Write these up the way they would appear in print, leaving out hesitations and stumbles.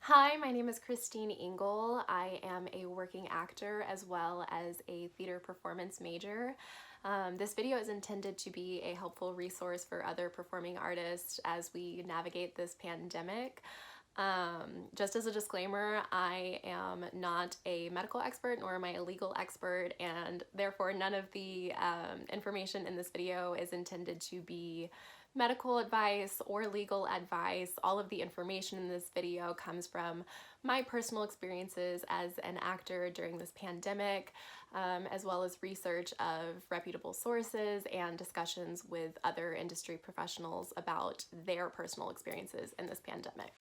Hi, my name is Christine Engel. I am a working actor as well as a theater performance major. This video is intended to be a helpful resource for other performing artists as we navigate this pandemic. Just as a disclaimer, I am not a medical expert nor am I a legal expert, and therefore none of the information in this video is intended to be medical advice or legal advice. All of the information in this video comes from my personal experiences as an actor during this pandemic, as well as research of reputable sources and discussions with other industry professionals about their personal experiences in this pandemic.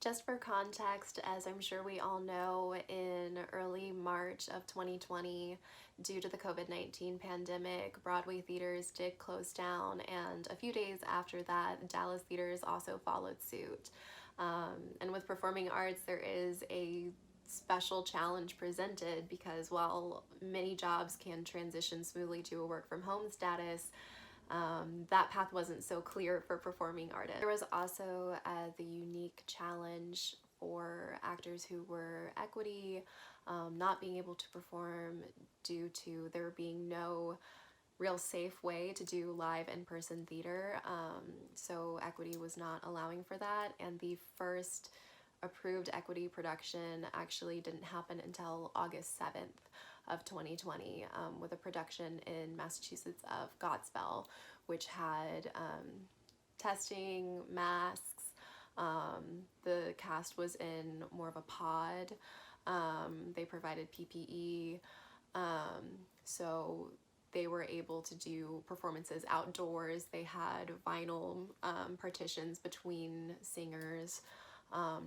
Just for context, as I'm sure we all know, in early March of 2020, due to the COVID-19 pandemic, Broadway theaters did close down, and a few days after that, Dallas theaters also followed suit. And with performing arts, there is a special challenge presented because while many jobs can transition smoothly to a work from home status, that path wasn't so clear for performing artists. There was also the unique challenge for actors who were equity, not being able to perform due to there being no real safe way to do live in-person theater. So equity was not allowing for that, and the first approved equity production actually didn't happen until August 7th of 2020, with a production in Massachusetts of Godspell, which had testing, masks. The cast was in more of a pod. They provided PPE. So they were able to do performances outdoors. They had vinyl partitions between singers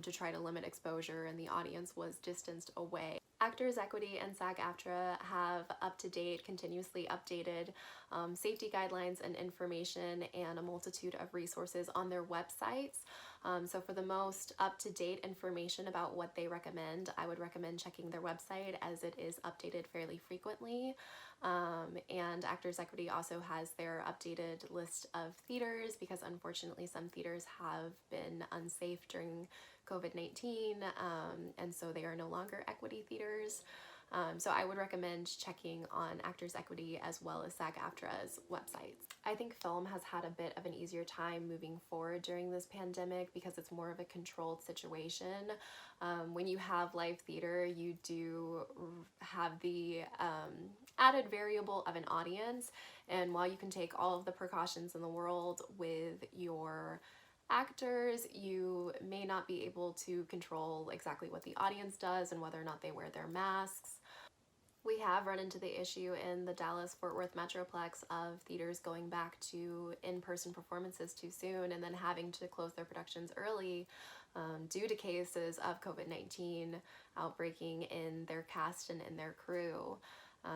to try to limit exposure, and the audience was distanced away. Actors Equity and SAG-AFTRA have up-to-date, continuously updated safety guidelines and information and a multitude of resources on their websites. So for the most up-to-date information about what they recommend, I would recommend checking their website as it is updated fairly frequently. And Actors Equity also has their updated list of theaters because unfortunately some theaters have been unsafe during COVID-19, and so they are no longer equity theaters. So I would recommend checking on Actors Equity as well as SAG-AFTRA's websites. I think film has had a bit of an easier time moving forward during this pandemic because it's more of a controlled situation. When you have live theater, you do have the added variable of an audience, and while you can take all of the precautions in the world with your actors, you may not be able to control exactly what the audience does and whether or not they wear their masks. We have run into the issue in the Dallas-Fort Worth Metroplex of theaters going back to in-person performances too soon and then having to close their productions early due to cases of COVID-19 outbreaking in their cast and in their crew.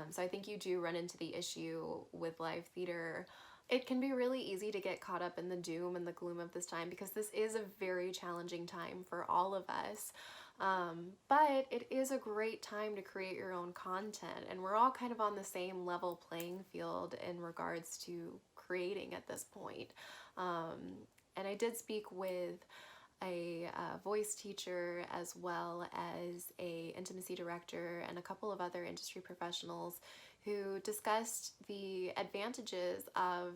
So I think you do run into the issue with live theater. It can be really easy to get caught up in the doom and the gloom of this time because this is a very challenging time for all of us. But it is a great time to create your own content, and we're all kind of on the same level playing field in regards to creating at this point. And I did speak with a voice teacher as well as a intimacy director and a couple of other industry professionals who discussed the advantages of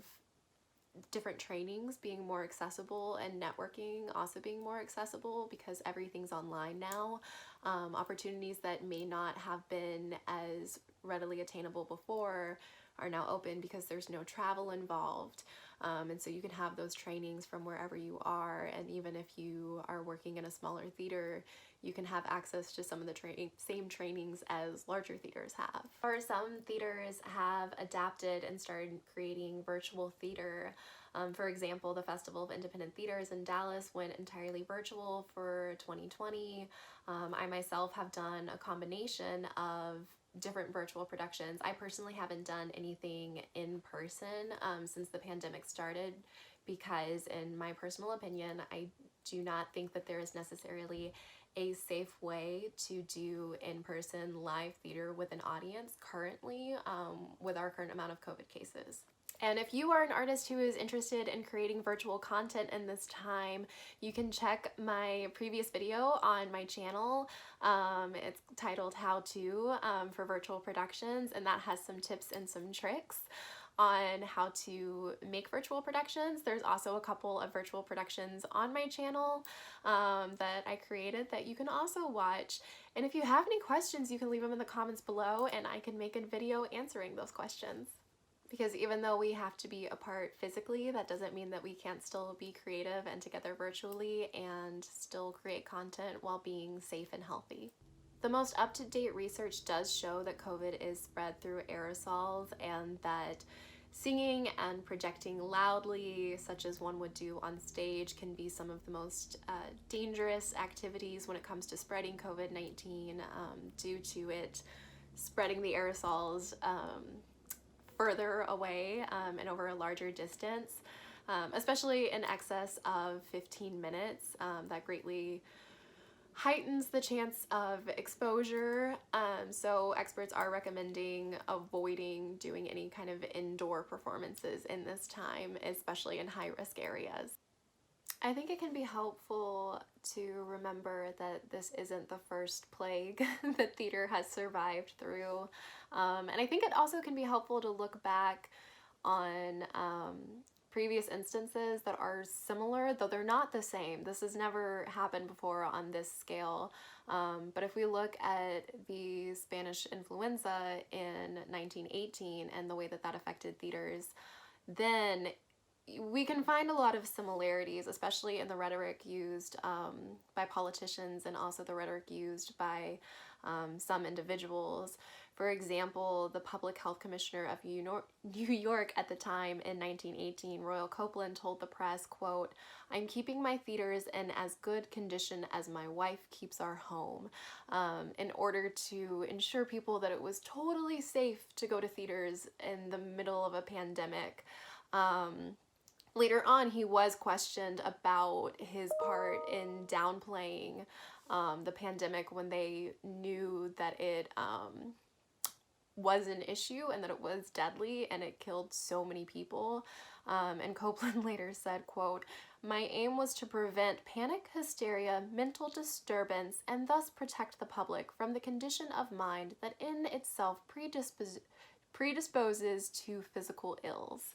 different trainings being more accessible and networking also being more accessible because everything's online now. Opportunities that may not have been as readily attainable before are now open because there's no travel involved. And so you can have those trainings from wherever you are, and even if you are working in a smaller theater, you can have access to some of the same trainings as larger theaters have. Or some theaters have adapted and started creating virtual theater. For example, the Festival of Independent Theaters in Dallas went entirely virtual for 2020. I myself have done a combination of different virtual productions. I personally haven't done anything in person since the pandemic started because, in my personal opinion, I do not think that there is necessarily a safe way to do in-person live theater with an audience currently with our current amount of COVID cases. And if you are an artist who is interested in creating virtual content in this time, you can check my previous video on my channel. It's titled How To for Virtual Productions, and that has some tips and some tricks on how to make virtual productions. There's also a couple of virtual productions on my channel that I created that you can also watch. And if you have any questions, you can leave them in the comments below and I can make a video answering those questions. Because even though we have to be apart physically, that doesn't mean that we can't still be creative and together virtually and still create content while being safe and healthy. The most up-to-date research does show that COVID is spread through aerosols and that singing and projecting loudly, such as one would do on stage, can be some of the most dangerous activities when it comes to spreading COVID-19 due to it spreading the aerosols further away and over a larger distance, especially in excess of 15 minutes. That greatly heightens the chance of exposure. So experts are recommending avoiding doing any kind of indoor performances in this time, especially in high-risk areas. I think it can be helpful to remember that this isn't the first plague that theater has survived through. And I think it also can be helpful to look back on previous instances that are similar, though they're not the same. This has never happened before on this scale. But if we look at the Spanish influenza in 1918 and the way that that affected theaters, then we can find a lot of similarities, especially in the rhetoric used by politicians and also the rhetoric used by some individuals. For example, the Public Health Commissioner of New York at the time in 1918, Royal Copeland, told the press, quote, "I'm keeping my theaters in as good condition as my wife keeps our home," in order to ensure people that it was totally safe to go to theaters in the middle of a pandemic. Later on, he was questioned about his part in downplaying the pandemic when they knew that it was an issue and that it was deadly and it killed so many people. And Copeland later said, quote, "My aim was to prevent panic, hysteria, mental disturbance, and thus protect the public from the condition of mind that in itself predisposes to physical ills."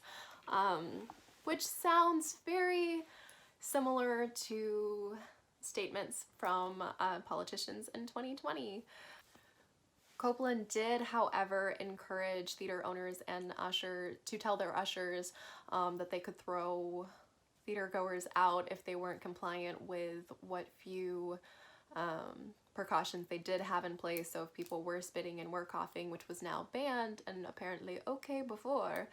Which sounds very similar to statements from politicians in 2020. Copeland did, however, encourage theater owners and ushers to tell their ushers that they could throw theater goers out if they weren't compliant with what few precautions they did have in place. So if people were spitting and were coughing, which was now banned and apparently okay before,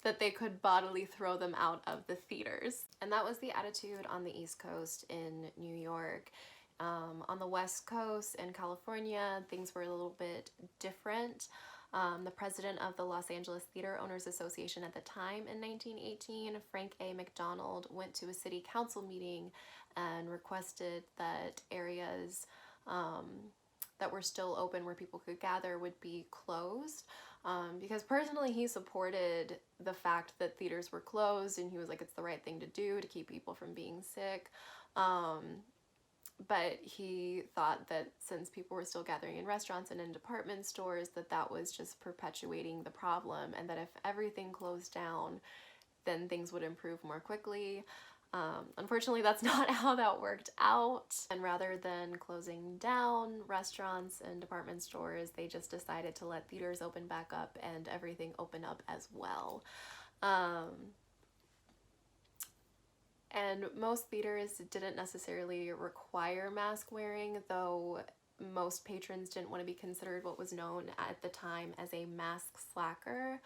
that they could bodily throw them out of the theaters. And that was the attitude on the East Coast in New York. On the West Coast in California, things were a little bit different. The president of the Los Angeles Theater Owners Association at the time in 1918, Frank A. McDonald, went to a city council meeting and requested that areas that were still open where people could gather would be closed. Because personally he supported the fact that theaters were closed and he was like, it's the right thing to do to keep people from being sick. But he thought that since people were still gathering in restaurants and in department stores, that that was just perpetuating the problem, and that if everything closed down, then things would improve more quickly. Unfortunately, that's not how that worked out. And rather than closing down restaurants and department stores, they just decided to let theaters open back up and everything open up as well. And most theaters didn't necessarily require mask wearing, though most patrons didn't want to be considered what was known at the time as a mask slacker.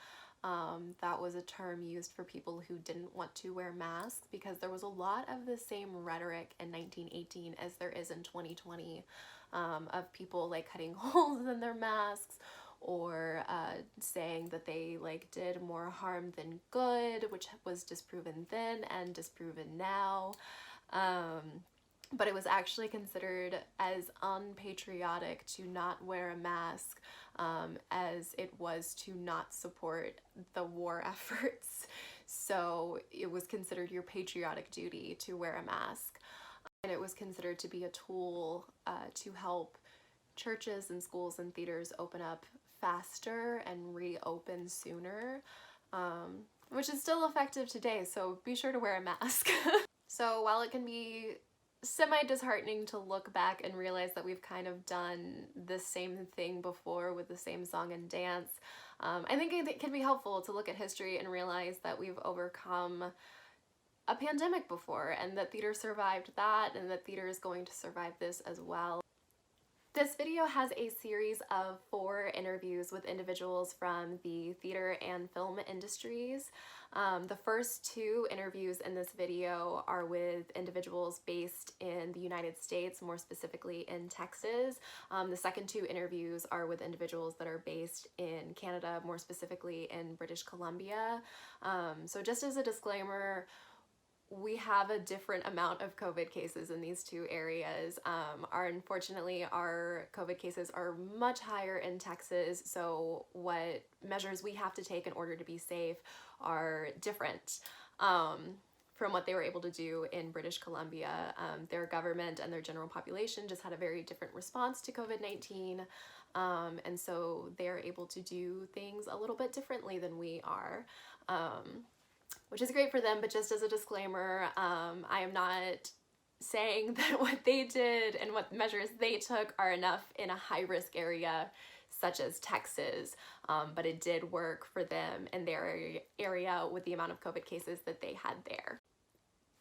That was a term used for people who didn't want to wear masks, because there was a lot of the same rhetoric in 1918 as there is in 2020, of people like cutting holes in their masks, or saying that they like did more harm than good, which was disproven then and disproven now. but it was actually considered as unpatriotic to not wear a mask, as it was to not support the war efforts. So it was considered your patriotic duty to wear a mask. And it was considered to be a tool to help churches and schools and theaters open up faster and reopen sooner, which is still effective today, so be sure to wear a mask. So while it can be semi-disheartening to look back and realize that we've kind of done the same thing before with the same song and dance, I think it can be helpful to look at history and realize that we've overcome a pandemic before, and that theater survived that, and that theater is going to survive this as well. This video has a series of 4 interviews with individuals from the theater and film industries. The first 2 interviews in this video are with individuals based in the United States, more specifically in Texas. The second 2 interviews are with individuals that are based in Canada, more specifically in British Columbia. So just as a disclaimer, we have a different amount of COVID cases in these 2 areas. Unfortunately, our COVID cases are much higher in Texas, so what measures we have to take in order to be safe are different from what they were able to do in British Columbia. Their government and their general population just had a very different response to COVID-19, and so they're able to do things a little bit differently than we are. Which is great for them, but just as a disclaimer, I am not saying that what they did and what measures they took are enough in a high-risk area such as Texas, but it did work for them in their area with the amount of COVID cases that they had there.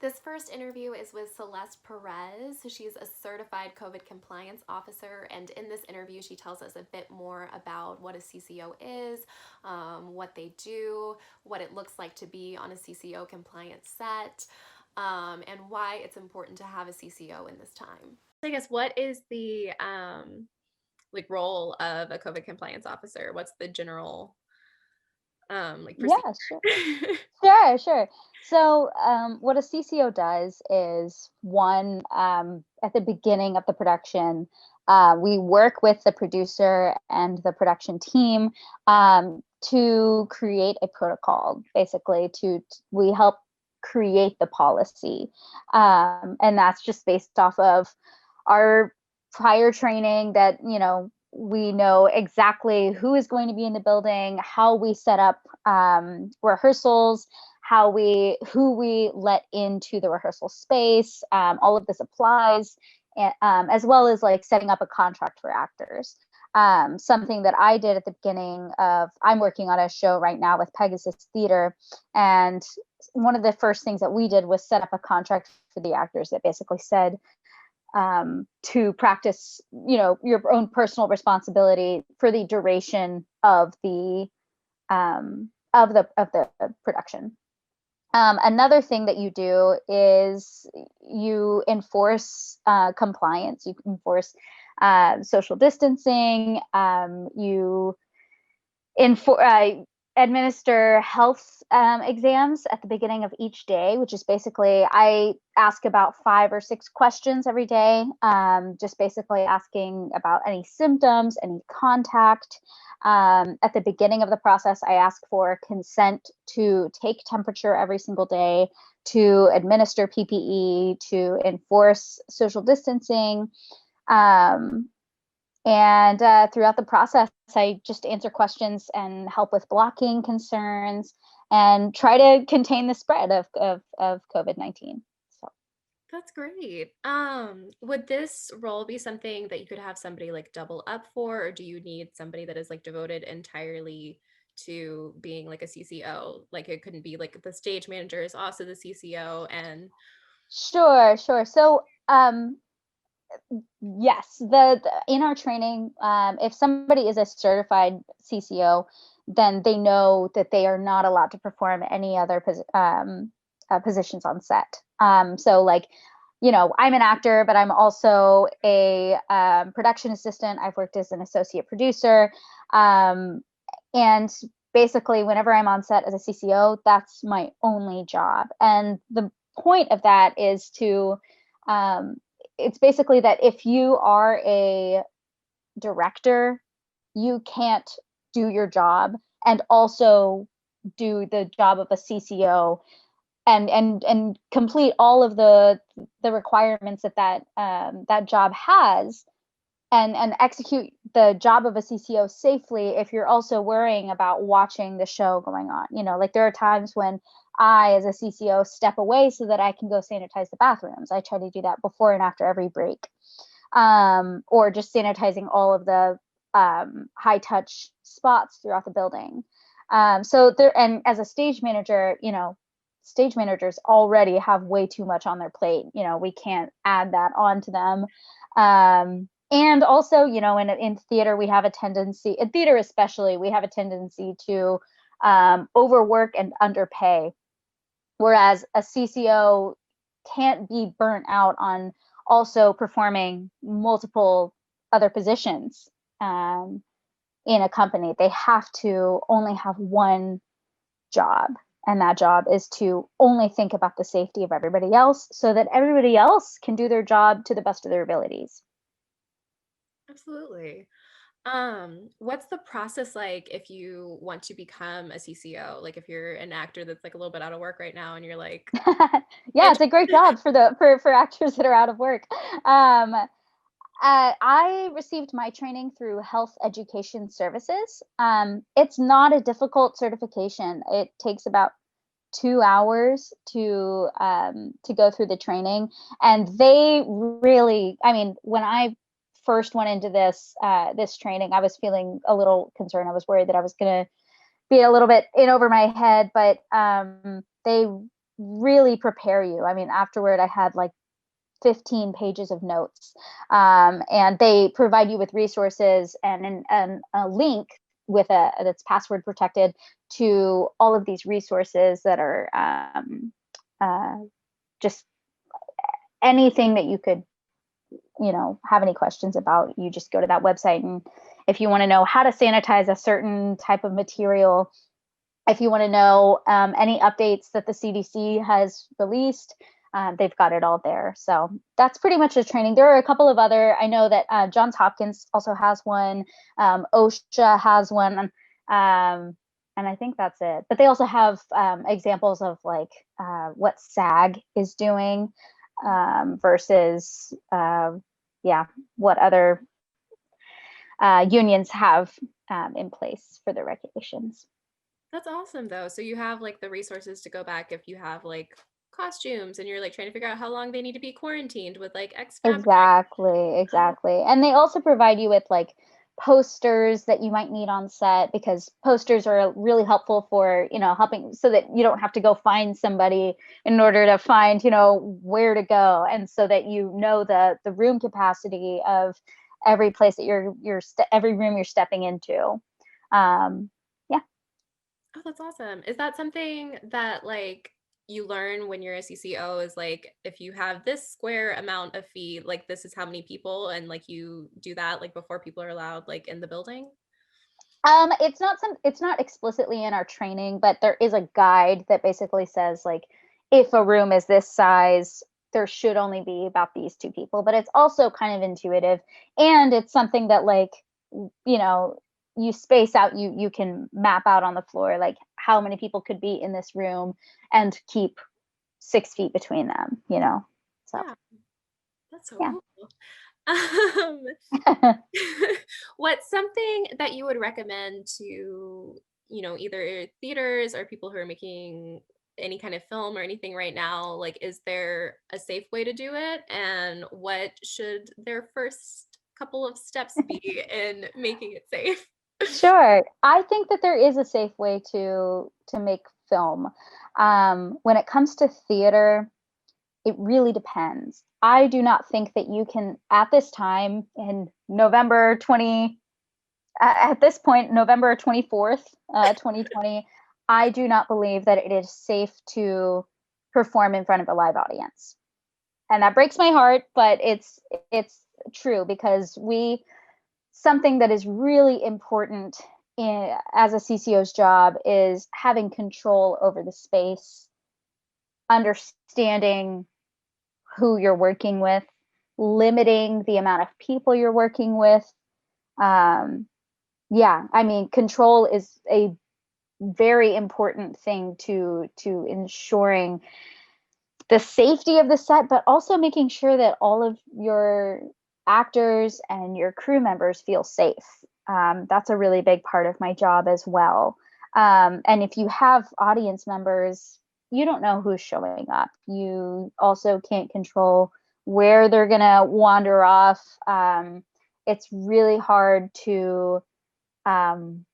This first interview is with Celeste Perez. She's a certified COVID compliance officer, and in this interview she tells us a bit more about what a CCO is, what they do, what it looks like to be on a CCO compliant set, and why it's important to have a CCO in this time. I guess, what is the like role of a COVID compliance officer? What's the general procedure? Yeah, sure. Sure. So, what a CCO does is one, at the beginning of the production, we work with the producer and the production team to create a protocol. Basically, we help create the policy, and that's just based off of our prior training that we know exactly who is going to be in the building, how we set up rehearsals, who we let into the rehearsal space. All of this applies, as well as like setting up a contract for actors. Something that I did at the beginning of, I'm working on a show right now with Pegasus Theater, and one of the first things that we did was set up a contract for the actors that basically said, to practice, your own personal responsibility for the duration of the production. Another thing that you do is you enforce compliance. You enforce social distancing. You administer health exams at the beginning of each day, which is basically, I ask about 5 or 6 questions every day, just basically asking about any symptoms, any contact. At the beginning of the process, I ask for consent to take temperature every single day, to administer PPE, to enforce social distancing. And throughout the process, I just answer questions and help with blocking concerns and try to contain the spread of COVID-19. So that's great. Would this role be something that you could have somebody like double up for, or do you need somebody that is like devoted entirely to being like a CCO? Like, it couldn't be like the stage manager is also the CCO and Sure. So yes, in our training, if somebody is a certified CCO, then they know that they are not allowed to perform any other positions on set. So like, I'm an actor, but I'm also a production assistant. I've worked as an associate producer, and basically, whenever I'm on set as a CCO, that's my only job. And the point of that is to it's basically that if you are a director, you can't do your job and also do the job of a CCO and complete all of the requirements that that job has and execute the job of a CCO safely if you're also worrying about watching the show going on. You know, like there are times when I, as a CCO, step away so that I can go sanitize the bathrooms. I try to do that before and after every break, or just sanitizing all of the high touch spots throughout the building. So there, and as a stage manager, you know, stage managers already have way too much on their plate. You know, we can't add that on to them. And also, you know, in theater, we have a tendency, in theater especially, we have a tendency to overwork and underpay. Whereas a CCO can't be burnt out on also performing multiple other positions in a company. They have to only have one job, and that job is to only think about the safety of everybody else so that everybody else can do their job to the best of their abilities. Absolutely. What's the process like if you want to become a CCO? Like if you're an actor that's like a little bit out of work right now and you're like, Yeah, it's a great job for for actors that are out of work. Um, I received my training through Health Education Services. It's not a difficult certification. It takes about 2 hours to go through the training, and they really, I mean, when I first went into this training, I was feeling a little concerned. I was worried that I was going to be a little bit in over my head, but they really prepare you. I mean, afterward, I had like 15 pages of notes, and they provide you with resources and a link with a that's password protected to all of these resources that are uh, just anything that you could, you know, have any questions about. You just go to that website, and if you want to know how to sanitize a certain type of material, if you want to know any updates that the CDC has released, they've got it all there. So that's pretty much the training. There are a couple of other, I know that Johns Hopkins also has one, OSHA has one, and I think that's it. But they also have examples of like what SAG is doing versus, yeah, what other unions have in place for their regulations. that's awesome though. So you have like the resources to go back if you have like costumes and you're like trying to figure out how long they need to be quarantined with like X fabric. Exactly, Oh, exactly. And they also provide you with like posters that you might need on set, because posters are really helpful for, you know, helping so that you don't have to go find somebody in order to find, you know, where to go, and so that you know the room capacity of every place that every room you're stepping into. Yeah. oh, that's awesome. Is that something that like you learn when you're a CCO is like if you have this square amount of feet, like this is how many people and like you do that like before people are allowed like in the building? It's not explicitly in our training, but there is a guide that basically says like if a room is this size, there should only be about these two people. But it's also kind of intuitive, and it's something that like, you know, you space out, you can map out on the floor like how many people could be in this room and keep 6 feet between them, you know. So Yeah, that's so yeah. cool. Um, what's something that you would recommend to, either theaters or people who are making any kind of film or anything right now? Like, is there a safe way to do it? And what should their first couple of steps be in making it safe? Sure. I think that there is a safe way to make film. When it comes to theater, it really depends. I do not think that you can, at this time in at this point, November 24th, 2020, I do not believe that it is safe to perform in front of a live audience. And that breaks my heart, but it's true, because something that is really important as a CCO's job is having control over the space, understanding who you're working with, limiting the amount of people you're working with. Um, yeah, I mean, control is a very important thing to ensuring the safety of the set, but also making sure that all of your actors and your crew members feel safe. That's a really big part of my job as well. And if you have audience members, you don't know who's showing up. You also can't control where they're going to wander off. It's really hard to um,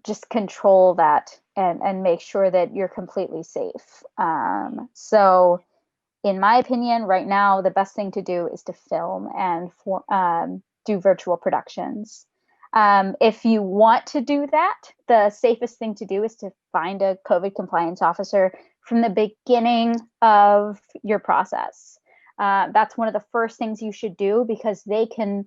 just control that and make sure that you're completely safe. So in my opinion, right now, the best thing to do is to film and do virtual productions. If you want to do that, the safest thing to do is to find a COVID compliance officer from the beginning of your process. That's one of the first things you should do because they can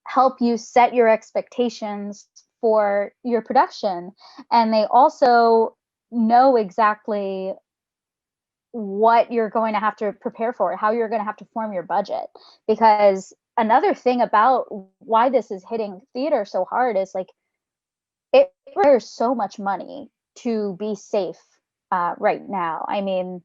help you set your expectations for your production. And they also know exactly what you're going to have to prepare for, how you're going to have to form your budget. Because another thing about why this is hitting theater so hard is like it requires so much money to be safe right now. I mean,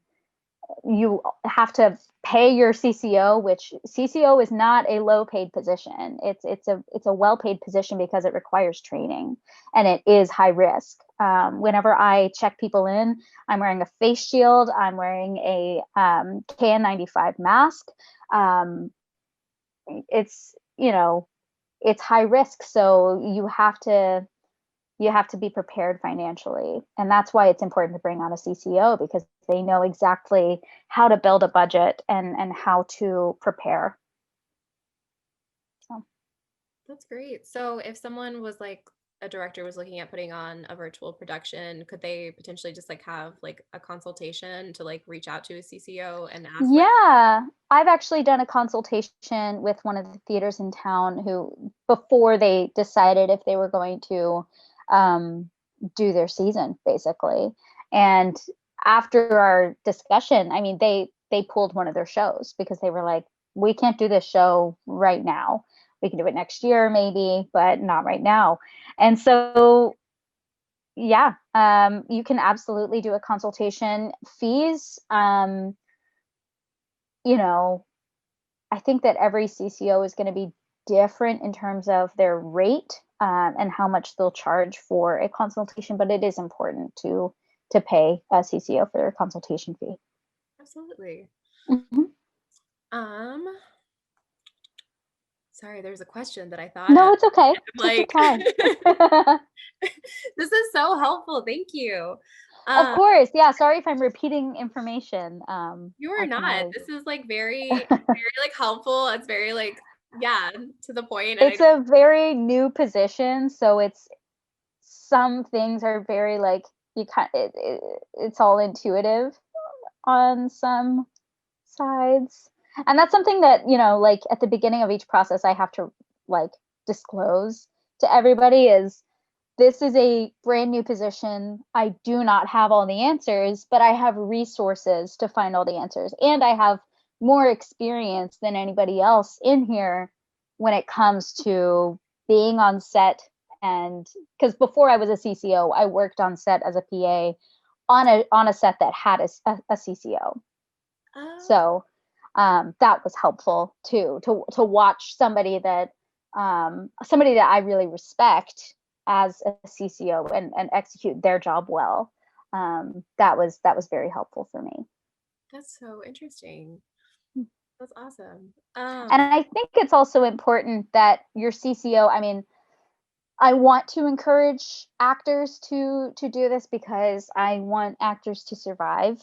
you have to pay your CCO, which CCO is not a low paid position. It's a well paid position because it requires training and it is high risk. Whenever I check people in, I'm wearing a face shield. I'm wearing a KN95 mask. Um, it's it's high risk, so you have to be prepared financially. And that's why it's important to bring on a CCO because they know exactly how to build a budget and how to prepare. So, That's great. So if someone was like a director was looking at putting on a virtual production, could they potentially just like have like a consultation to like reach out to a CCO and ask like, yeah, I've actually done a consultation with one of the theaters in town who, before they decided if they were going to um, do their season, basically. And after our discussion, I mean, they pulled one of their shows because they were like, we can't do this show right now. We can do it next year, maybe, but not right now. And so, yeah, you can absolutely do a consultation. Fees, you know, I think that every CCO is going to be different in terms of their rate and how much they'll charge for a consultation, but it is important to pay a CCO for their consultation fee. absolutely. Mhm. Um, Sorry, there's a question that I thought of. No, it's okay. I'm Take your like, time. this is so helpful. Thank you. Of Um, course. Yeah. Sorry if I'm repeating information. you I are can not. always. This is like very like helpful. It's very like, yeah, to the point. And I It's a very new position, so it's some things are very like it's all intuitive on some sides. And that's something that, like at the beginning of each process, I have to like disclose to everybody is this is a brand new position. I do not have all the answers, but I have resources to find all the answers. And I have more experience than anybody else in here when it comes to being on set. And because before I was a CCO, I worked on set as a PA on a set that had a CCO. oh, So that was helpful too to watch somebody that I really respect as a CCO and execute their job well. That was very helpful for me. that's so interesting. Hmm. That's awesome. And I think it's also important that your CCO, I mean, I want to encourage actors to do this because I want actors to survive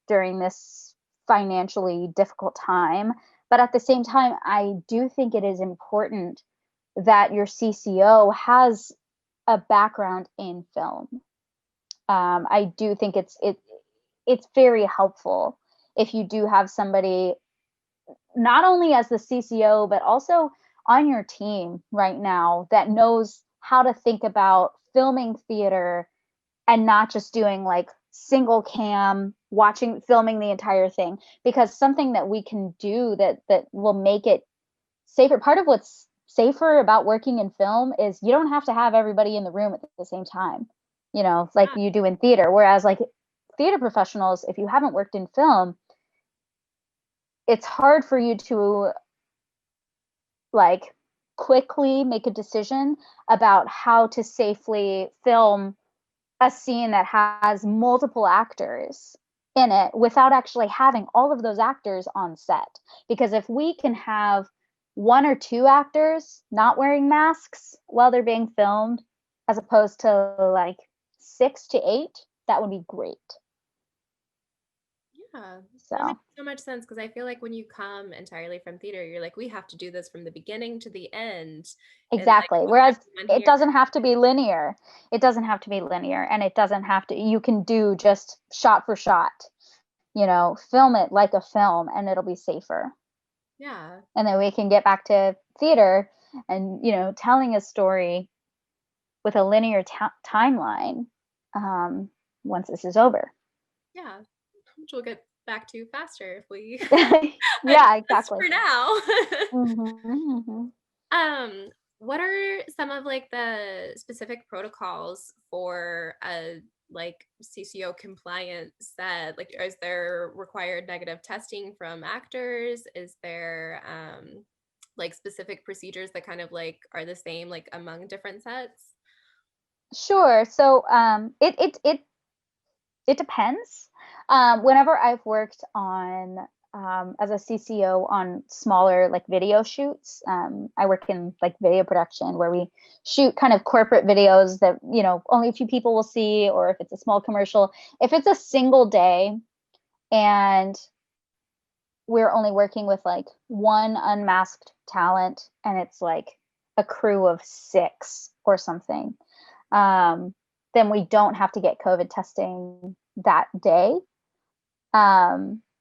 during this financially difficult time. But at the same time, I do think it is important that your CCO has a background in film. I do think it's very helpful if you do have somebody not only as the CCO, but also on your team right now that knows how to think about filming theater and not just doing like single cam filming the entire thing, because something that we can do that will make it safer. Part of what's safer about working in film is you don't have to have everybody in the room at the same time, like Yeah. you do in theater. Whereas like theater professionals, if you haven't worked in film, it's hard for you to like quickly make a decision about how to safely film a scene that has multiple actors in it without actually having all of those actors on set. Because if we can have one or two actors not wearing masks while they're being filmed, as opposed to like 6 to 8, that would be great. Yeah, that So makes so much sense because I feel like when you come entirely from theater, you're like, we have to do this from the beginning to the end. And like exactly. with Whereas everyone it here, doesn't have to be linear. It doesn't have to be linear, and it doesn't have to, you can do just shot for shot, film it like a film, and it'll be safer. yeah, And then we can get back to theater and, telling a story with a linear timeline, um, once this is over. yeah, which we'll get back to faster if we Yeah, adjust exactly. for now. Hmm. Um, what are some of like the specific protocols for a like CCO compliant set? Like, is there required negative testing from actors? Is there like specific procedures that kind of like are the same like among different sets? Sure. So it depends. Whenever I've worked on, as a CCO on smaller like video shoots, I work in like video production where we shoot kind of corporate videos that, only a few people will see, or if it's a small commercial. If it's a single day and we're only working with like one unmasked talent and it's like a crew of 6 or something, um, then we don't have to get COVID testing that day.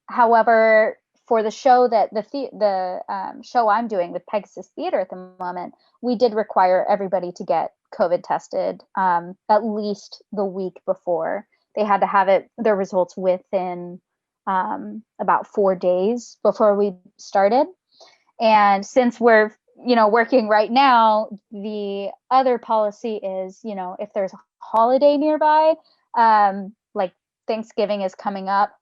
However, for the show that the show I'm doing with Pegasus Theater at the moment, we did require everybody to get COVID tested, at least the week before. They had to have their results within, about 4 days before we started. And since we're, working right now, the other policy is, if there's a holiday nearby, like Thanksgiving is coming up,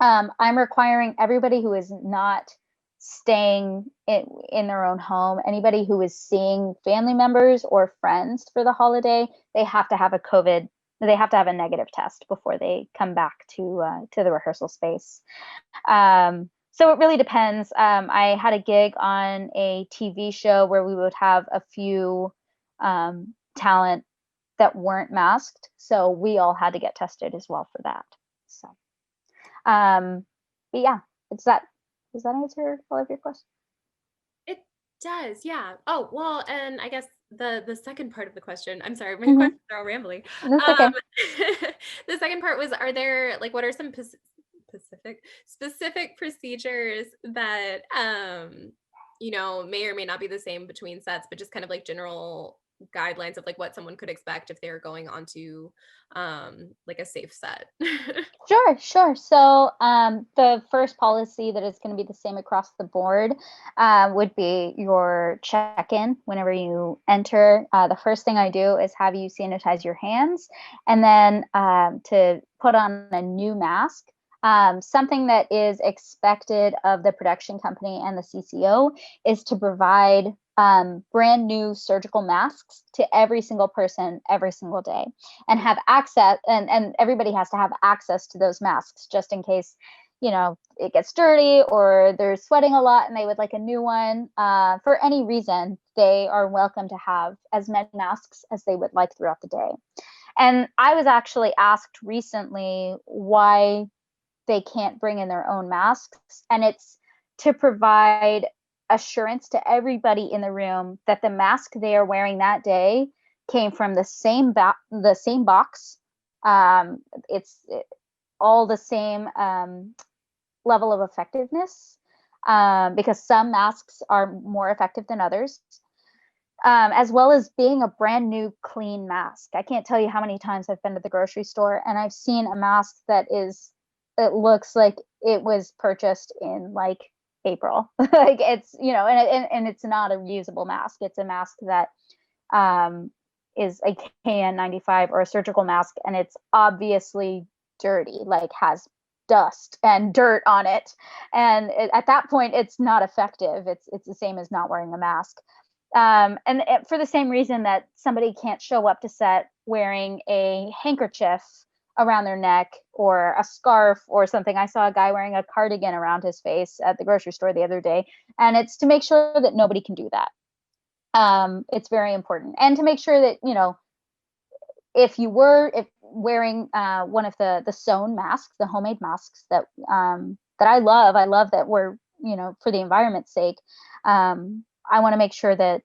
I'm requiring everybody who is not staying in their own home, anybody who is seeing family members or friends for the holiday, they have to have a negative test before they come back to the rehearsal space. So it really depends. I had a gig on a TV show where we would have a few, talent that weren't masked, so we all had to get tested as well for that. So, um, but yeah, it's that. Does that answer all of your questions? It does, yeah. Oh, well, and I guess the second part of the question, I'm sorry, my Mm-hmm. questions are all rambling. That's Um, okay. the second part was, are there like what are some specific procedures that may or may not be the same between sets, but just kind of like general guidelines of like what someone could expect if they're going onto like a safe set. Sure, sure. So, the first policy that is going to be the same across the board, would be your check-in. Whenever you enter, the first thing I do is have you sanitize your hands, and then, to put on a new mask. Something that is expected of the production company and the CCO is to provide, brand new surgical masks to every single person every single day, and have access, and everybody has to have access to those masks just in case, it gets dirty or they're sweating a lot and they would like a new one. For any reason, they are welcome to have as many masks as they would like throughout the day. And I was actually asked recently why they can't bring in their own masks, and it's to provide assurance to everybody in the room that the mask they are wearing that day came from the same box. It's all the same, level of effectiveness, because some masks are more effective than others, as well as being a brand new clean mask. I can't tell you how many times I've been to the grocery store and I've seen a mask that is it looks like it was purchased in like April. Like it's, you know, and it's not a reusable mask. It's a mask that um, is a KN95 or a surgical mask, and it's obviously dirty, like has dust and dirt on it. And at that point, it's not effective. It's the same as not wearing a mask. And for the same reason that somebody can't show up to set wearing a handkerchief around their neck or a scarf or something. I saw a guy wearing a cardigan around his face at the grocery store the other day, and it's to make sure that nobody can do that. It's very important, and to make sure that, you know, if wearing one of the sewn masks, the homemade masks that I love that we're, you know, for the environment's sake. I want to make sure that,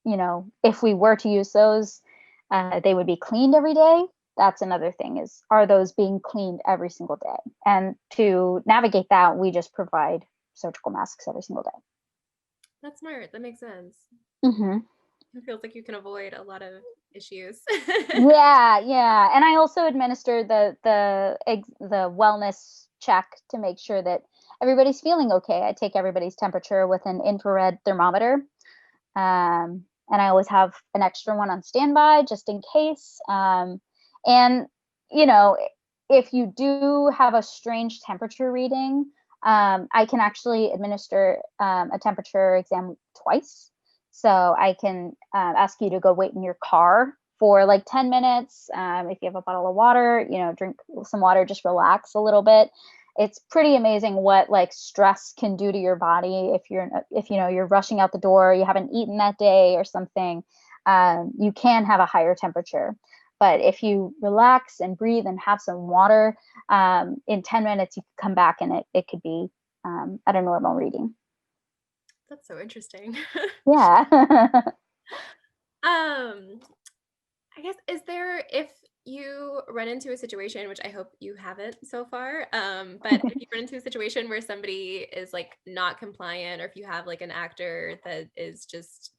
you know, if we were to use those, they would be cleaned every day. That's another thing, is are those being cleaned every single day? And to navigate that, we just provide surgical masks every single day. That's smart. That makes sense. Mm-hmm. It feels like you can avoid a lot of issues. Yeah, yeah. And I also administer the wellness check to make sure that everybody's feeling okay. I take everybody's temperature with an infrared thermometer. And I always have an extra one on standby just in case. And you know, if you do have a strange temperature reading, I can actually administer a temperature exam twice. So I can ask you to go wait in your car for like 10 minutes. If you have a bottle of water, you know, drink some water, just relax a little bit. It's pretty amazing what like stress can do to your body if you know you're rushing out the door, you haven't eaten that day or something. You can have a higher temperature, but if you relax and breathe and have some water, in 10 minutes you can come back and it could be at a normal reading. That's so interesting. Yeah. Um, I guess, is there, if you run into a situation, which I hope you haven't so far, but if you run into a situation where somebody is like not compliant, or if you have like an actor that is just,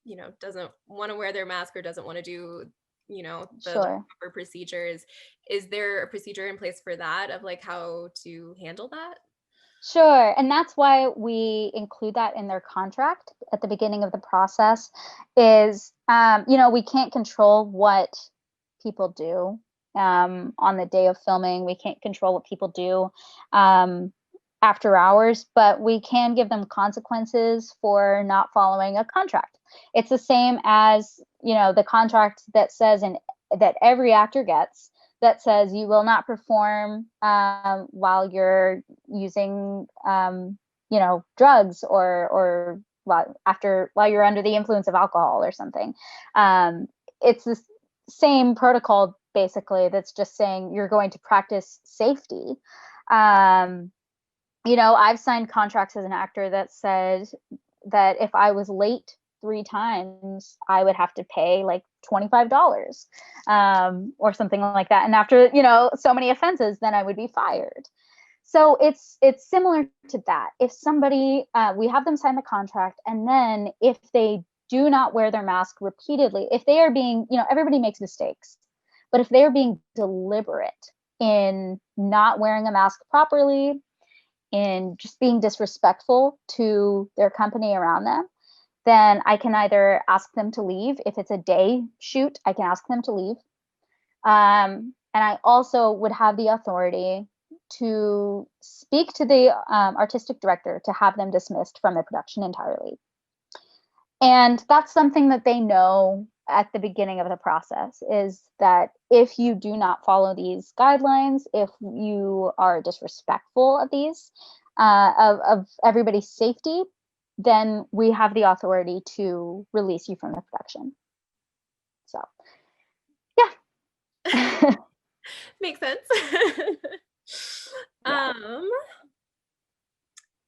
you know, doesn't want to wear their mask or doesn't want to do, you know, the like Sure. proper procedures, is there a procedure in place for that, of like how to handle that? Sure, and that's why we include that in their contract at the beginning of the process. Is you know, we can't control what people do on the day of filming. We can't control what people do um, after hours, but we can give them consequences for not following a contract. It's the same as, you know, the contract that says in that every actor gets, that says you will not perform while you're using, you know, drugs or while you're under the influence of alcohol or something. It's the same protocol basically. That's just saying you're going to practice safety. Um, you know, I've signed contracts as an actor that said that if I was late 3 times, I would have to pay like $25 or something like that. And after, you know, so many offenses, then I would be fired. So it's similar to that. If somebody, we have them sign the contract, and then if they do not wear their mask repeatedly, if they are being, you know, everybody makes mistakes, but if they're being deliberate in not wearing a mask properly, in just being disrespectful to their company around them, then I can either ask them to leave. If it's a day shoot, I can ask them to leave. And I also would have the authority to speak to the artistic director to have them dismissed from the production entirely. And that's something that they know at the beginning of the process, is that if you do not follow these guidelines, if you are disrespectful of these, of everybody's safety, then we have the authority to release you from the production. So, yeah. Makes sense. Yeah. um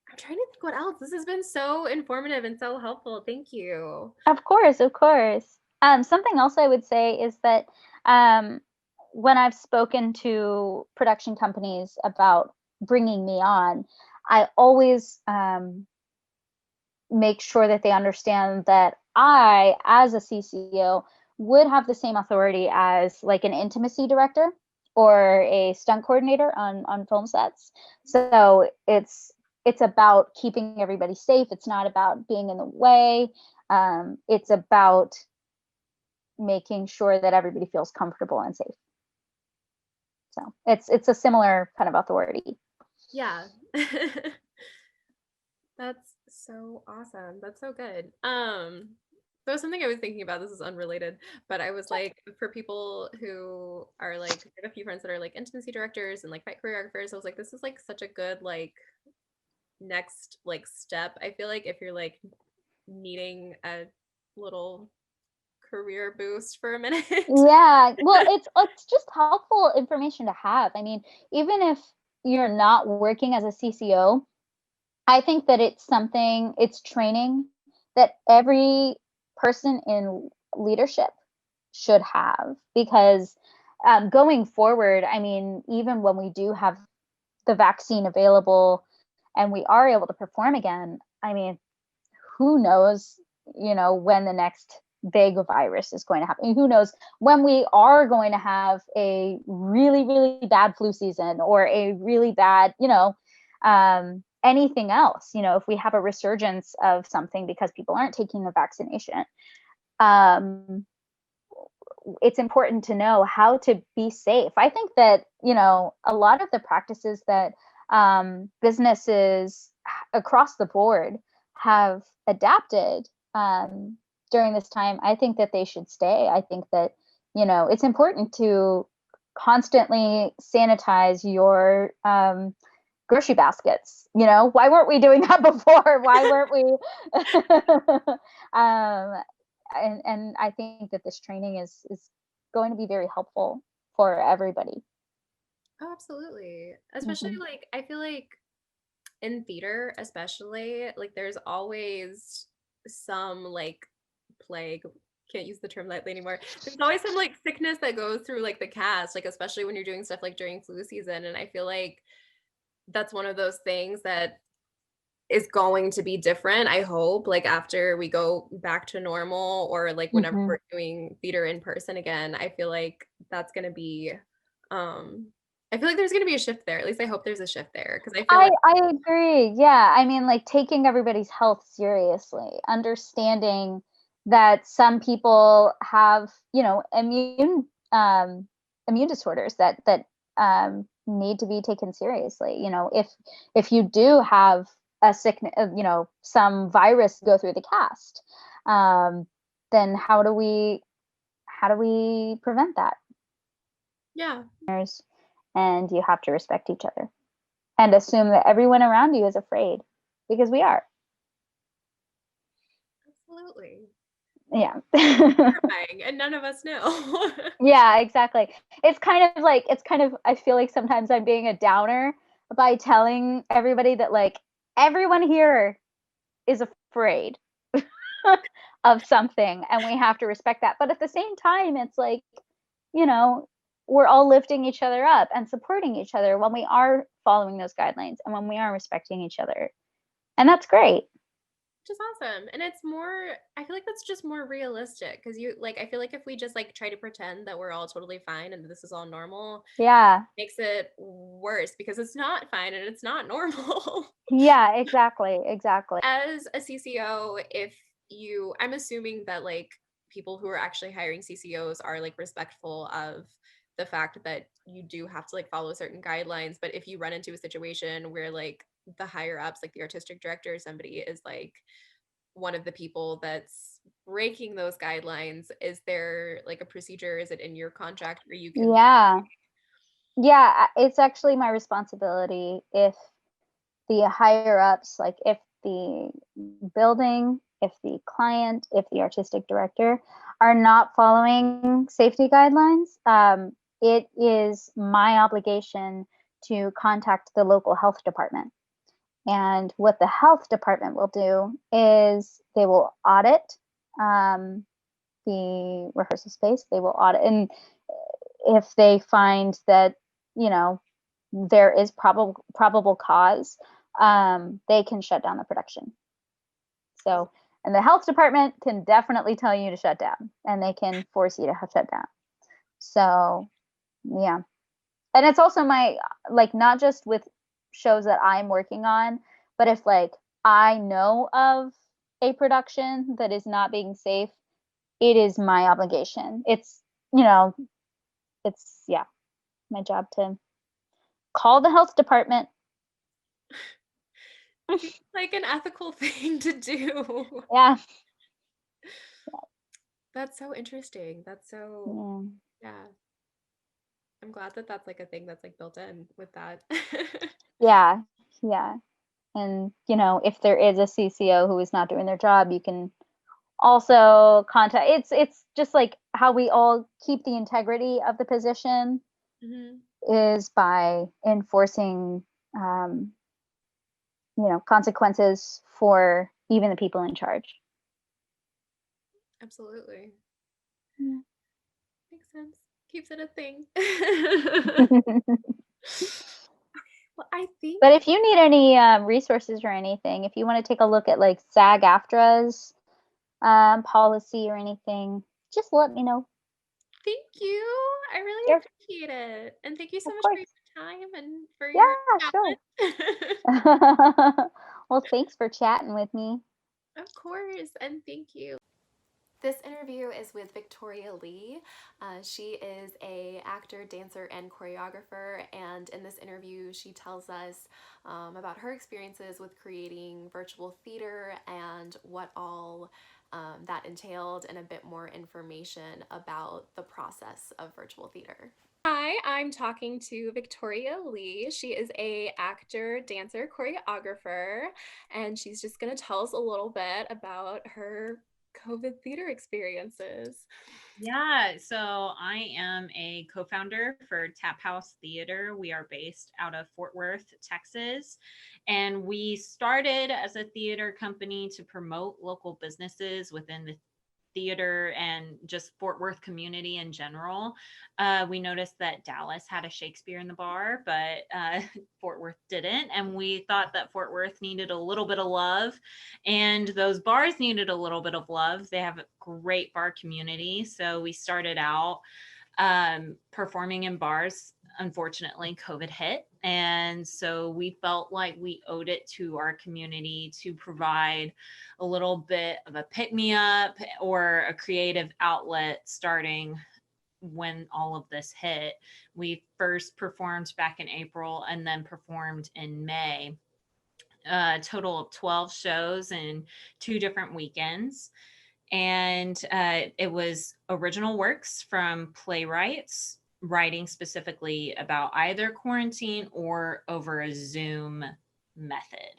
I'm trying to think what else. This has been so informative and so helpful. Thank you. Of course, of course. Something else I would say is that um, when I've spoken to production companies about bringing me on, I always make sure that they understand that I, as a CCO, would have the same authority as like an intimacy director. or a stunt coordinator on film sets. So it's about keeping everybody safe. It's not about being in the way. It's about making sure that everybody feels comfortable and safe. So it's a similar kind of authority. Yeah. That's so awesome. That's so good. There was something I was thinking about. This is unrelated, but I was like, for people who are like, I have a few friends that are like intimacy directors and like fight choreographers. I was like, this is like such a good like next like step. I feel like if you're like needing a little career boost for a minute. Yeah, well, it's just helpful information to have. I mean, even if you're not working as a CCO, I think that it's training that every person in leadership should have because going forward, I mean, even when we do have the vaccine available and we are able to perform again, I mean, who knows, when the next big virus is going to happen? Who knows when we are going to have a really, really bad flu season or a really bad, anything else, if we have a resurgence of something because people aren't taking the vaccination. Um, it's important to know how to be safe. I think that, a lot of the practices that businesses across the board have adapted during this time, I think that they should stay. I think that, it's important to constantly sanitize your grocery baskets. Why weren't we doing that before? Why weren't we? um, and I think that this training is going to be very helpful for everybody. Oh, absolutely. Especially Hmm. like I feel like in theater, especially, like there's always some like plague. Can't use the term lightly anymore. There's always some like sickness that goes through like the cast, like especially when you're doing stuff like during flu season. And I feel like that's one of those things that is going to be different, I hope, like after we go back to normal or like whenever Hmm. we're doing theater in person again. I feel like that's gonna be um I feel like there's gonna be a shift there. At least I hope there's a shift there because I feel like I agree. Yeah, I mean, like taking everybody's health seriously, understanding that some people have, immune disorders need to be taken seriously. If you do have a sickness, some virus go through the cast, um, then how do we prevent that? yeah, And you have to respect each other and assume that everyone around you is afraid because we are. absolutely. Yeah. Terrifying, and none of us know. Yeah, exactly. It's kind of I feel like sometimes I'm being a downer by telling everybody that like everyone here is afraid of something and we have to respect that. But at the same time, it's like, you know, we're all lifting each other up and supporting each other when we are following those guidelines and when we are respecting each other. And that's great. Which is awesome. And it's more, I feel like that's just more realistic because you like, I feel like if we just like try to pretend that we're all totally fine and this is all normal, Yeah. makes it worse because it's not fine and it's not normal. Yeah, exactly, exactly. As a CCO, if I'm assuming that like people who are actually hiring CCOs are like respectful of the fact that you do have to like follow certain guidelines. But if you run into a situation where like the higher ups, like the artistic director or somebody is like one of the people that's breaking those guidelines, is there like a procedure? Is it in your contract where you can Yeah. Yeah, it's actually my responsibility if the higher ups, like if the building, if the client, if the artistic director are not following safety guidelines, it is my obligation to contact the local health department. And what the health department will do is they will audit um, the rehearsal space. They will audit, and if they find that, you know, there is probable cause, they can shut down the production. So, and the health department can definitely tell you to shut down, and they can force you to shut down. So, yeah. And it's also my, like, not just with shows that I'm working on, but if like I know of a production that is not being safe, it is my obligation. It's, you know, it's, yeah, my job to call the health department. Seems like an ethical thing to do. Yeah. That's so interesting. That's so, Yeah. yeah. I'm glad that that's like a thing that's like built in with that. Yeah. Yeah. And, if there is a CCO who is not doing their job, you can also contact, it's just like how we all keep the integrity of the position Mhm. is by enforcing, um, consequences for even the people in charge. Absolutely. Yeah. Makes sense. Keeps it a thing. Well, I think But if you need any resources or anything, if you want to take a look at like SAG-AFTRA's policy or anything, just let me know. thank you. I really Sure, appreciate it. And thank you so of much for course. your time and for your Yeah, sure. talent. Well, thanks for chatting with me. Of course. And thank you. This interview is with Victoria Lee. She is a actor, dancer, and choreographer. And in this interview, she tells us about her experiences with creating virtual theater and what all that entailed, and a bit more information about the process of virtual theater. Hi, I'm talking to Victoria Lee. She is a actor, dancer, choreographer, and she's just going to tell us a little bit about her COVID theater experiences. Yeah, so I am a co founder for Tap House Theater. We are based out of Fort Worth, Texas. And we started as a theater company to promote local businesses within the theater and just Fort Worth community in general. We noticed that Dallas had a Shakespeare in the bar, but Fort Worth didn't. And we thought that Fort Worth needed a little bit of love, and those bars needed a little bit of love. They have a great bar community. So we started out performing in bars. Unfortunately, COVID hit. And so we felt like we owed it to our community to provide a little bit of a pick me up or a creative outlet starting when all of this hit. We first performed back in April and then performed in May. A total of 12 shows in 2 different weekends. And it was original works from playwrights writing specifically about either quarantine or over a Zoom method.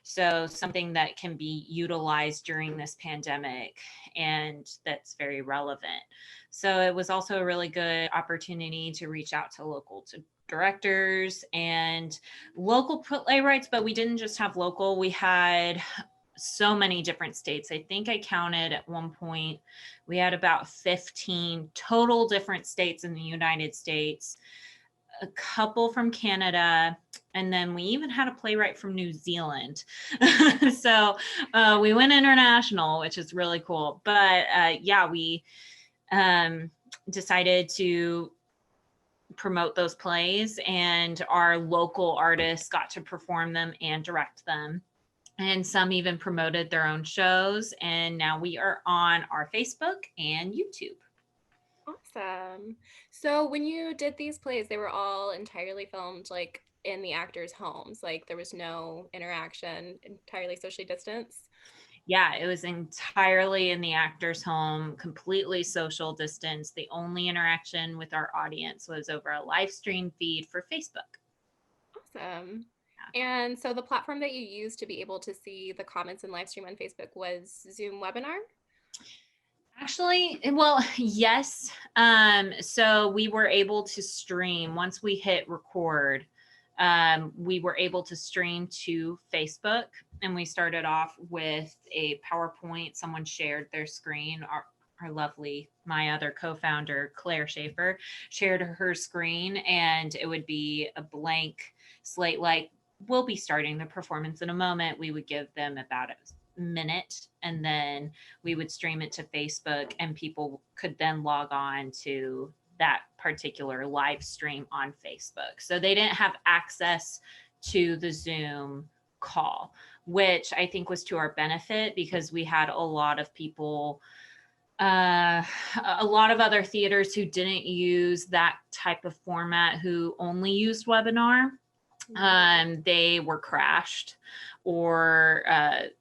So, something that can be utilized during this pandemic and that's very relevant. So, it was also a really good opportunity to reach out to directors and local playwrights, but we didn't just have local, we had so many different states. I think I counted at one point, we had about 15 total different states in the United States, a couple from Canada, and then we even had a playwright from New Zealand. So we went international, which is really cool. But yeah, we decided to promote those plays, and our local artists got to perform them and direct them. And some even promoted their own shows. And now we are on our Facebook and YouTube. Awesome. So when you did these plays, they were all entirely filmed like in the actors' homes. Like there was no interaction, entirely socially distanced. Yeah, it was entirely in the actor's home, completely social distance. The only interaction with our audience was over a live stream feed for Facebook. Awesome. And so the platform that you used to be able to see the comments and live stream on Facebook was Zoom webinar? Actually, well, yes. So we were able to stream once we hit record. We were able to stream to Facebook, and we started off with a PowerPoint. Someone shared their screen. Our lovely, my other co-founder, Claire Schaefer, shared her screen, and it would be a blank slate. Like, we'll be starting the performance in a moment. We would give them about a minute, and then we would stream it to Facebook, and people could then log on to that particular live stream on Facebook. So they didn't have access to the Zoom call, which I think was to our benefit because we had a lot of people, a lot of other theaters who didn't use that type of format, who only used webinar. They were crashed, or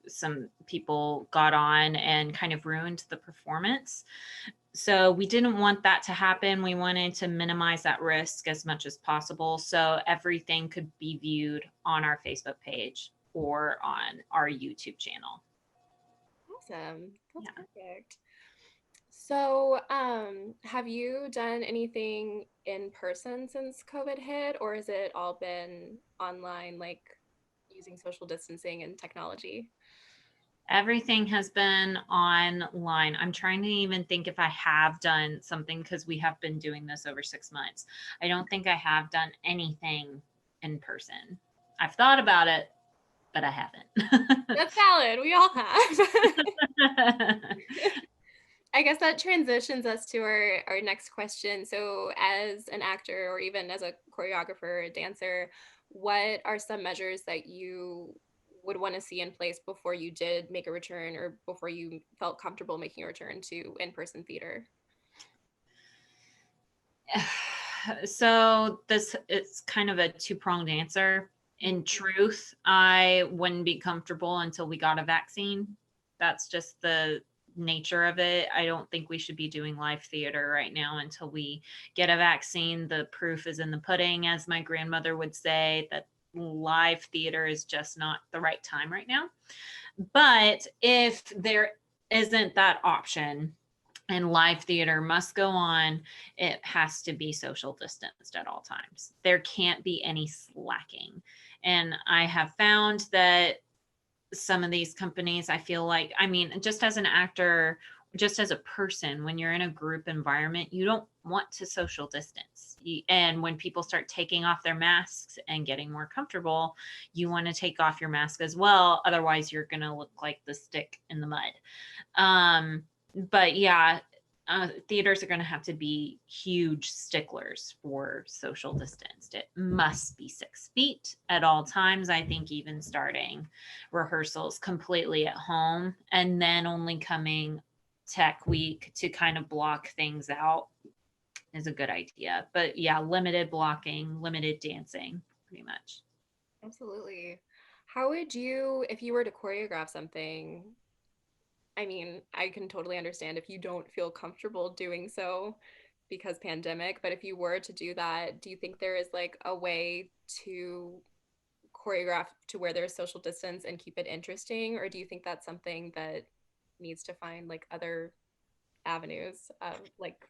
some people got on and kind of ruined the performance. So we didn't want that to happen. We wanted to minimize that risk as much as possible. So everything could be viewed on our Facebook page or on our YouTube channel. Awesome. That's Yeah. perfect. So, have you done anything in person since COVID hit, or has it all been online, like using social distancing and technology? Everything has been online. I'm trying to even think if I have done something, because we have been doing this over 6 months. I don't think I have done anything in person. I've thought about it, but I haven't. That's valid. We all have. I guess that transitions us to our next question. So, as an actor or even as a choreographer, a dancer, what are some measures that you would want to see in place before you did make a return or before you felt comfortable making a return to in-person theater? So this, it's kind of a two-pronged answer. In truth, I wouldn't be comfortable until we got a vaccine. That's just the nature of it. I don't think we should be doing live theater right now until we get a vaccine. The proof is in the pudding, as my grandmother would say, that live theater is just not the right time right now. But if there isn't that option, and live theater must go on, it has to be social distanced at all times. There can't be any slacking. And I have found that some of these companies, I feel like, I mean, just as an actor, just as a person, when you're in a group environment, you don't want to social distance. And when people start taking off their masks and getting more comfortable, you want to take off your mask as well. Otherwise, you're going to look like the stick in the mud. But yeah, theaters are going to have to be huge sticklers for social distance. It must be 6 feet at all times. I think even starting rehearsals completely at home and then only coming tech week to kind of block things out is a good idea. But yeah, limited blocking, limited dancing, pretty much. Absolutely. How would you, if you were to choreograph something, I mean, I can totally understand if you don't feel comfortable doing so because pandemic, but if you were to do that, do you think there is like a way to choreograph to where there's social distance and keep it interesting, or do you think that's something that needs to find like other avenues of like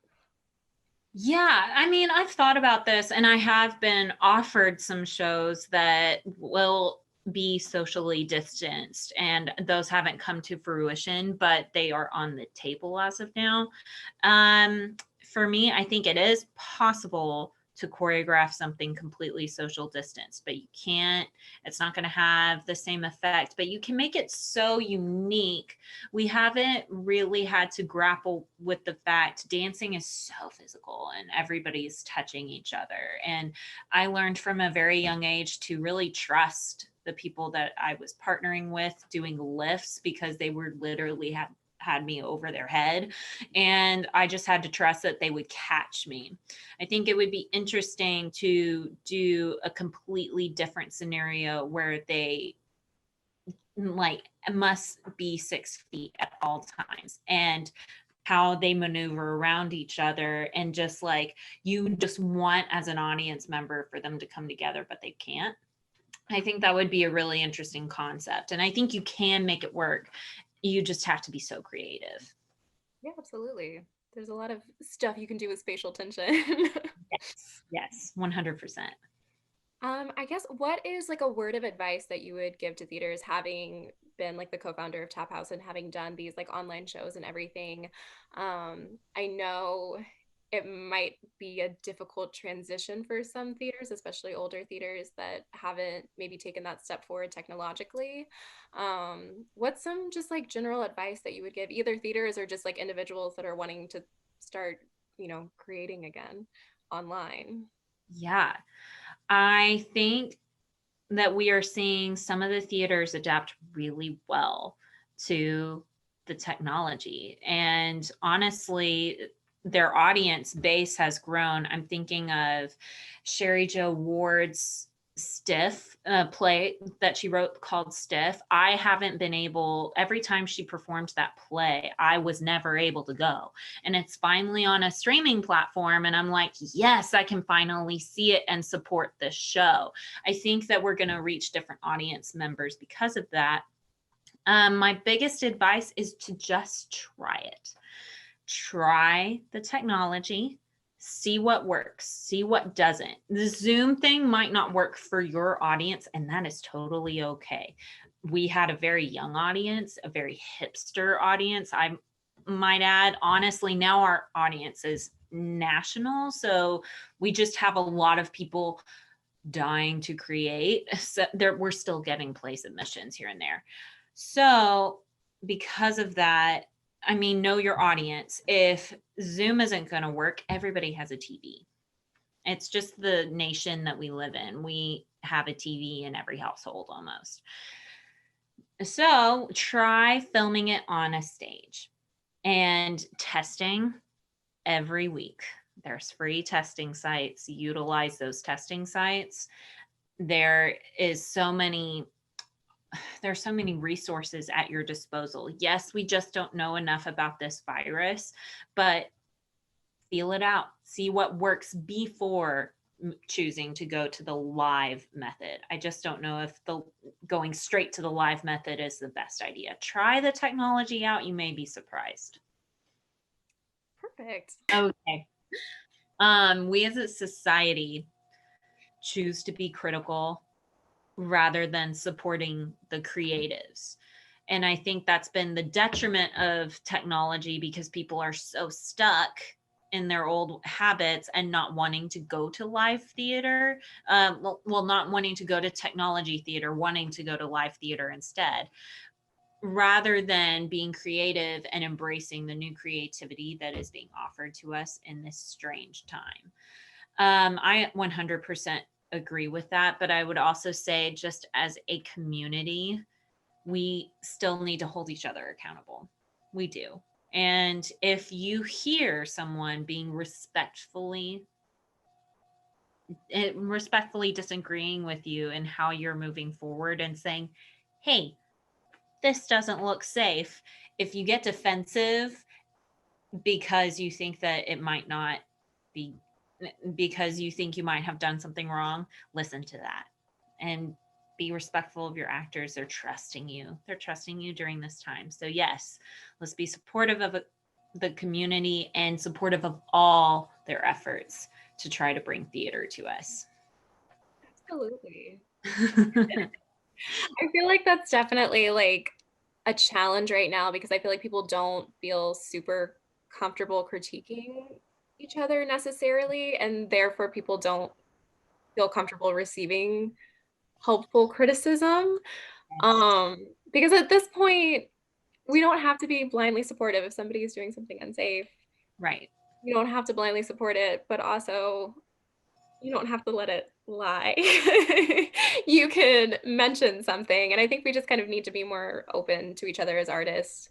Yeah, I mean, I've thought about this and I have been offered some shows that will be socially distanced, and those haven't come to fruition, but they are on the table as of now. For me, I think it is possible to choreograph something completely social distance, but you can't, it's not going to have the same effect, but you can make it so unique. We haven't really had to grapple with the fact dancing is so physical and everybody's touching each other. And I learned from a very young age to really trust the people that I was partnering with doing lifts, because they were literally had me over their head, and I just had to trust that they would catch me. I think it would be interesting to do a completely different scenario where they like must be 6 feet at all times, and how they maneuver around each other, and just like you just want as an audience member for them to come together but they can't. I think that would be a really interesting concept, and I think you can make it work. You just have to be so creative. yeah, absolutely. There's a lot of stuff you can do with spatial tension. Yes, 100%. I guess what is like a word of advice that you would give to theaters having been like the co-founder of Tap House and having done these like online shows and everything? I know it might be a difficult transition for some theaters, especially older theaters that haven't maybe taken that step forward technologically. What's some just like general advice that you would give either theaters or just like individuals that are wanting to start creating again online. Yeah. I think that we are seeing some of the theaters adapt really well to the technology. And honestly, their audience base has grown. I'm thinking of Sherry Jo Ward's Stiff play that she wrote called Stiff. I haven't been able, every time she performed that play, I was never able to go. And it's finally on a streaming platform. And I'm like, yes, I can finally see it and support this show. I think that we're going to reach different audience members because of that. My biggest advice is to just try it. Try the technology, see what works, see what doesn't. The Zoom thing might not work for your audience, and that is totally okay. We had a very young audience, a very hipster audience. I might add, honestly, now our audience is national. So we just have a lot of people dying to create. So we're still getting place admissions here and there. So because of that, I mean, know your audience. If Zoom isn't going to work, everybody has a TV. It's just the nation that we live in. We have a TV in every household almost. So try filming it on a stage and testing every week. There's free testing sites. Utilize those testing sites. There is so many there's so many resources at your disposal. Yes, we just don't know enough about this virus, but feel it out. See what works before choosing to go to the live method. I just don't know if the going straight to the live method is the best idea. Try the technology out. You may be surprised. Perfect. Okay. We as a society choose to be critical rather than supporting the creatives. And I think that's been the detriment of technology because people are so stuck in their old habits and not wanting to go to live theater. Not wanting to go to technology theater, wanting to go to live theater instead, rather than being creative and embracing the new creativity that is being offered to us in this strange time. I 100% agree with that. But I would also say, just as a community, we still need to hold each other accountable. We do. And if you hear someone being respectfully disagreeing with you and how you're moving forward and saying, hey, this doesn't look safe, if you get defensive because you think that it might not be, because you think you might have done something wrong, listen to that and be respectful of your actors. They're trusting you. They're trusting you during this time. So yes, let's be supportive of the community and supportive of all their efforts to try to bring theater to us. Absolutely. I feel like that's definitely like a challenge right now because I feel like people don't feel super comfortable critiquing each other necessarily, and therefore people don't feel comfortable receiving helpful criticism. Because at this point, we don't have to be blindly supportive if somebody is doing something unsafe. Right. You don't have to blindly support it, but also you don't have to let it lie. You can mention something. And I think we just kind of need to be more open to each other as artists.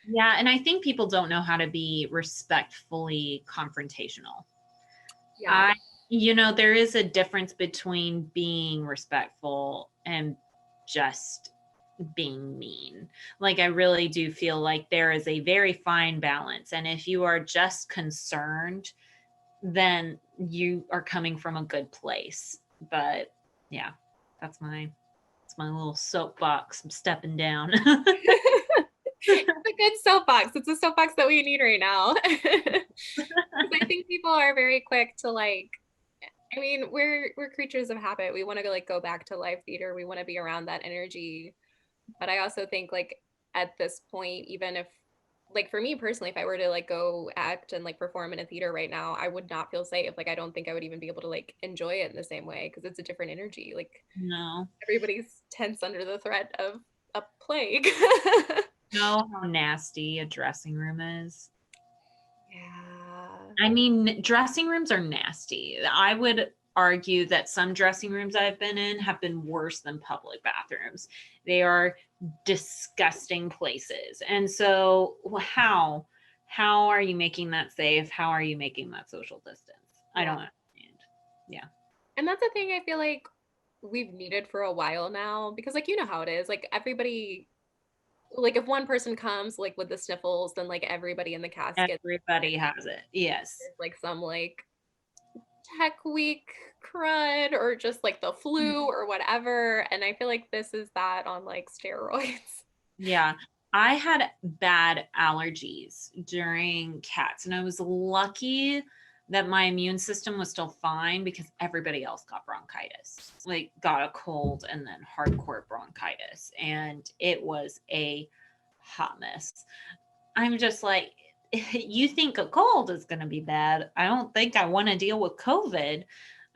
Yeah. And I think people don't know how to be respectfully confrontational. Yeah. There is a difference between being respectful and just being mean. Like, I really do feel like there is a very fine balance. And if you are just concerned, then you are coming from a good place. But yeah, that's my little soapbox. I'm stepping down. It's a good soapbox. It's a soapbox that we need right now. I think people are very quick to we're creatures of habit. We want to go back to live theater. We want to be around that energy. But I also think at this point, even if for me personally, if I were to go act and perform in a theater right now, I would not feel safe. I don't think I would even be able to enjoy it in the same way because it's a different energy. No. Everybody's tense under the threat of a plague. Know how nasty a dressing room is. Yeah. I mean, dressing rooms are nasty. I would argue that some dressing rooms I've been in have been worse than public bathrooms. They are disgusting places. And so how are you making that safe? How are you making that social distance? I don't understand. Yeah. And that's a thing I feel like we've needed for a while now because like you know how it is. Like everybody like if one person comes like with the sniffles, then like everybody in the cast gets Everybody has it. Yes. like some like tech week crud or just like the flu or whatever. And I feel like this is that on like steroids. Yeah. I had bad allergies during cats, and I was lucky that my immune system was still fine because everybody else got bronchitis, like got a cold and then hardcore bronchitis. And it was a hot mess. I'm just like, you think a cold is going to be bad. I don't think I want to deal with COVID.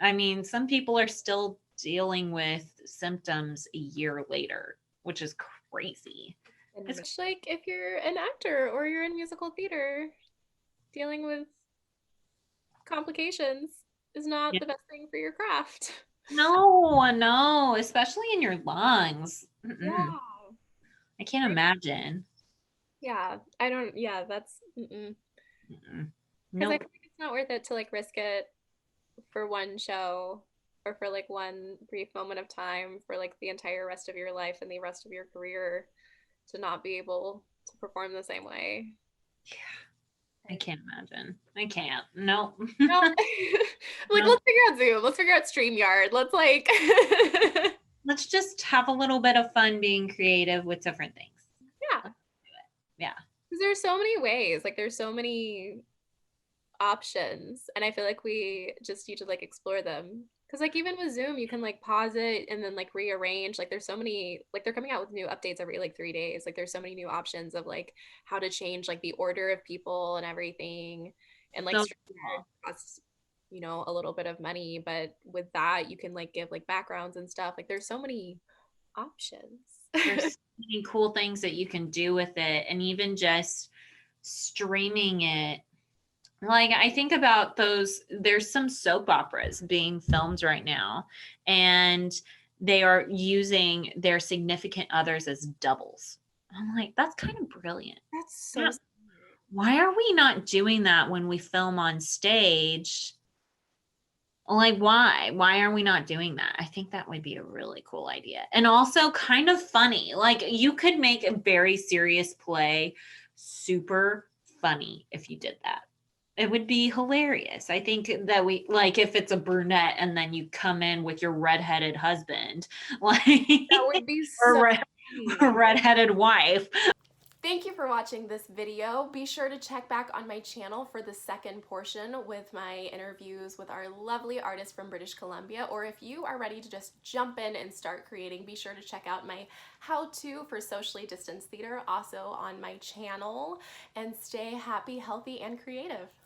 I mean, some people are still dealing with symptoms a year later, which is crazy. And It's much like if you're an actor or you're in musical theater, dealing with complications is not yeah. the best thing for your craft. No, especially in your lungs. Yeah. I can't imagine. Yeah. I don't, yeah, that's, because I Nope. think it's not worth it to like risk it for one show or for like one brief moment of time for like the entire rest of your life and the rest of your career to not be able to perform the same way. I can't imagine. I can't. Nope. No. Like, Nope. let's figure out Zoom. Let's figure out StreamYard. Let's like Let's just have a little bit of fun being creative with different things. yeah. Yeah. Because there's so many ways. Like there's so many options. And I feel like we just need to like explore them. Because like even with Zoom, you can like pause it and then like rearrange. Like there's so many like they're coming out with new updates every like 3 days. Like there's so many new options of like how to change like the order of people and everything. And like So StreamYard costs, you know, a little bit of money, but with that you can like give like backgrounds and stuff. Like there's so many options. there's so many cool things that you can do with it, and even just streaming it. Like I think about those, there's some soap operas being filmed right now, and they are using their significant others as doubles. I'm like, that's kind of brilliant. That's so Yeah. Why are we not doing that when we film on stage? Like, why are we not doing that? I think that would be a really cool idea, and also kind of funny. Like you could make a very serious play super funny if you did that. It would be hilarious. I think that we, like, if it's a brunette and then you come in with your redheaded husband, like that would be or so a redheaded wife. Thank you for watching this video. Be sure to check back on my channel for the second portion with my interviews with our lovely artists from British Columbia. Or if you are ready to just jump in and start creating, be sure to check out my how-to for socially distanced theater also on my channel. And stay happy, healthy, and creative.